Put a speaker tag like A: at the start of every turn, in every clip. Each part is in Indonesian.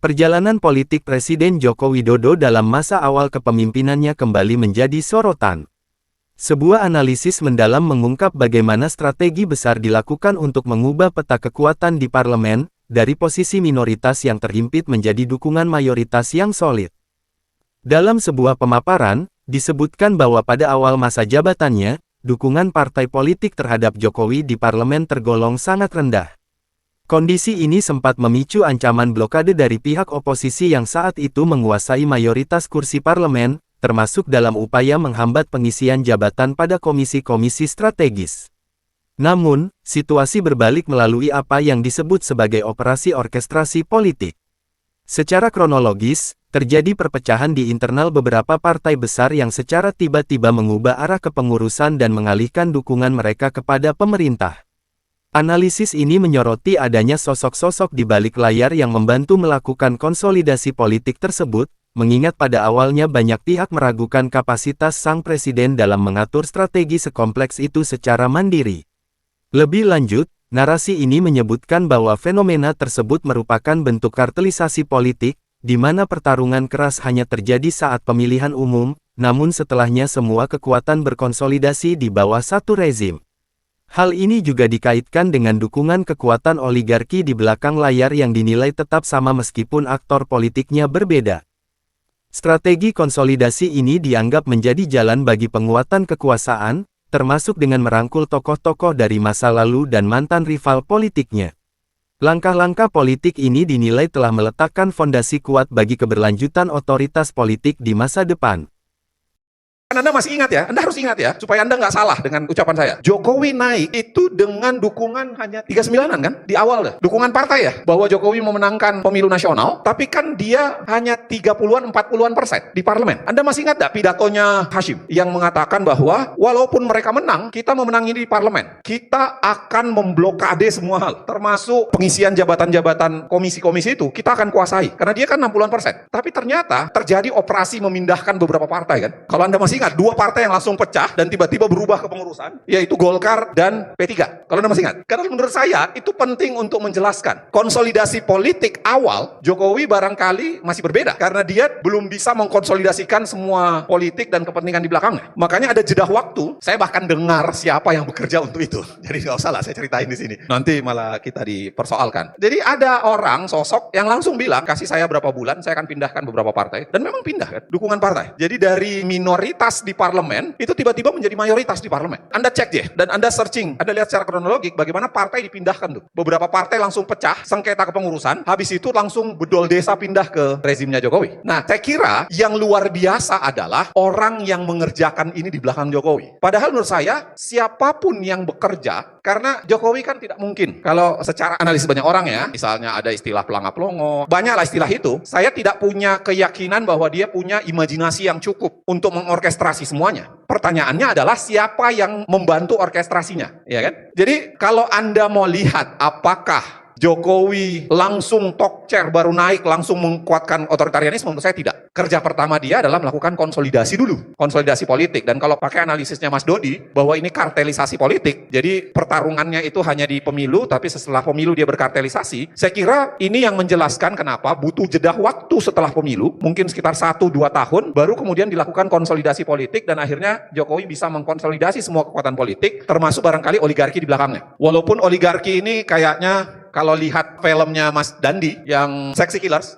A: Perjalanan politik Presiden Joko Widodo dalam masa awal kepemimpinannya kembali menjadi sorotan. Sebuah analisis mendalam mengungkap bagaimana strategi besar dilakukan untuk mengubah peta kekuatan di parlemen, dari posisi minoritas yang terhimpit menjadi dukungan mayoritas yang solid. Dalam sebuah pemaparan, disebutkan bahwa pada awal masa jabatannya, dukungan partai politik terhadap Jokowi di parlemen tergolong sangat rendah. Kondisi ini sempat memicu ancaman blokade dari pihak oposisi yang saat itu menguasai mayoritas kursi parlemen, termasuk dalam upaya menghambat pengisian jabatan pada komisi-komisi strategis. Namun, situasi berbalik melalui apa yang disebut sebagai operasi orkestrasi politik. Secara kronologis, terjadi perpecahan di internal beberapa partai besar yang secara tiba-tiba mengubah arah kepengurusan dan mengalihkan dukungan mereka kepada pemerintah. Analisis ini menyoroti adanya sosok-sosok di balik layar yang membantu melakukan konsolidasi politik tersebut, mengingat pada awalnya banyak pihak meragukan kapasitas sang presiden dalam mengatur strategi sekompleks itu secara mandiri. Lebih lanjut, narasi ini menyebutkan bahwa fenomena tersebut merupakan bentuk kartelisasi politik, di mana pertarungan keras hanya terjadi saat pemilihan umum, namun setelahnya semua kekuatan berkonsolidasi di bawah satu rezim. Hal ini juga dikaitkan dengan dukungan kekuatan oligarki di belakang layar yang dinilai tetap sama meskipun aktor politiknya berbeda. Strategi konsolidasi ini dianggap menjadi jalan bagi penguatan kekuasaan, termasuk dengan merangkul tokoh-tokoh dari masa lalu dan mantan rival politiknya. Langkah-langkah politik ini dinilai telah meletakkan fondasi kuat bagi keberlanjutan otoritas politik di masa depan.
B: Anda masih ingat ya, Anda harus ingat ya, supaya Anda nggak salah dengan ucapan saya. Jokowi naik itu dengan dukungan hanya 39-an kan, di awal deh. Dukungan partai ya, bahwa Jokowi memenangkan pemilu nasional, tapi kan dia hanya 30-an, 40-an% di parlemen. Anda masih ingat nggak pidatonya Hashim, yang mengatakan bahwa, walaupun mereka menang, kita memenangi di parlemen. Kita akan memblokade semua hal, termasuk pengisian jabatan-jabatan komisi-komisi itu, kita akan kuasai. Karena dia kan 60-an%. Tapi ternyata terjadi operasi memindahkan beberapa partai kan. Kalau Anda masih ingat, dua partai yang langsung pecah dan tiba-tiba berubah kepengurusan, yaitu Golkar dan P3. Kalau Anda masih ingat. Karena menurut saya, itu penting untuk menjelaskan. Konsolidasi politik awal, Jokowi barangkali masih berbeda. Karena dia belum bisa mengkonsolidasikan semua politik dan kepentingan di belakangnya. Makanya ada jeda waktu, saya bahkan dengar siapa yang bekerja untuk itu. Jadi nggak usah lah saya ceritain di sini. Nanti malah kita dipersoalkan. Jadi ada orang, sosok yang langsung bilang, kasih saya berapa bulan, saya akan pindahkan beberapa partai. Dan memang pindah kan, dukungan partai. Jadi dari minoritas di parlemen, itu tiba-tiba menjadi mayoritas di parlemen. Anda cek deh, dan Anda searching, Anda lihat secara kronologik bagaimana partai dipindahkan tuh. Beberapa partai langsung pecah, sengketa kepengurusan, habis itu langsung bedol desa pindah ke rezimnya Jokowi. Nah, saya kira yang luar biasa adalah orang yang mengerjakan ini di belakang Jokowi. Padahal menurut saya, siapapun yang bekerja, karena Jokowi kan tidak mungkin. Kalau secara analisis banyak orang ya, misalnya ada istilah pelangap-longo, banyaklah istilah itu, saya tidak punya keyakinan bahwa dia punya imajinasi yang cukup untuk mengorkestrasi semuanya. Pertanyaannya adalah siapa yang membantu orkestrasinya, ya kan? Jadi kalau Anda mau lihat apakah Jokowi langsung talk chair baru naik langsung menguatkan otoritarianisme, menurut saya tidak. Kerja pertama dia adalah melakukan konsolidasi dulu, konsolidasi politik. Dan kalau pakai analisisnya Mas Dodi bahwa ini kartelisasi politik, jadi pertarungannya itu hanya di pemilu, tapi setelah pemilu dia berkartelisasi. Saya kira ini yang menjelaskan kenapa butuh jeda waktu setelah pemilu, mungkin sekitar 1-2 tahun, baru kemudian dilakukan konsolidasi politik dan akhirnya Jokowi bisa mengkonsolidasi semua kekuatan politik, termasuk barangkali oligarki di belakangnya. Walaupun oligarki ini kayaknya, kalau lihat filmnya Mas Dandi yang Sexy Killers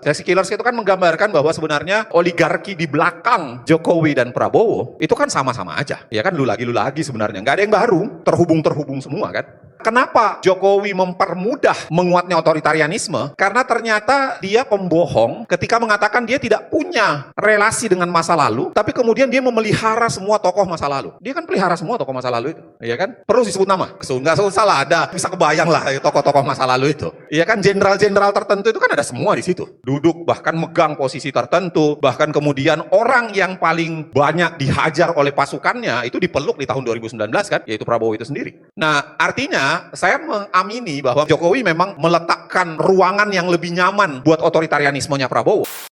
B: itu kan menggambarkan bahwa sebenarnya oligarki di belakang Jokowi dan Prabowo itu kan sama-sama aja. Ya kan lu lagi sebenarnya. Nggak ada yang baru, terhubung semua kan. Kenapa Jokowi mempermudah menguatnya otoritarianisme? Karena ternyata dia pembohong ketika mengatakan dia tidak punya relasi dengan masa lalu, tapi kemudian dia memelihara semua tokoh masa lalu. Dia kan pelihara semua tokoh masa lalu itu, ya kan? Perlu disebut nama? Nggak usah lah, ada bisa kebayang lah tokoh-tokoh masa lalu itu. Ya kan, jenderal-jenderal tertentu itu kan ada semua di situ. Duduk bahkan megang posisi tertentu, bahkan kemudian orang yang paling banyak dihajar oleh pasukannya itu dipeluk di tahun 2019 kan, yaitu Prabowo itu sendiri. Nah, artinya saya mengamini bahwa Jokowi memang meletakkan ruangan yang lebih nyaman buat otoritarianismenya Prabowo.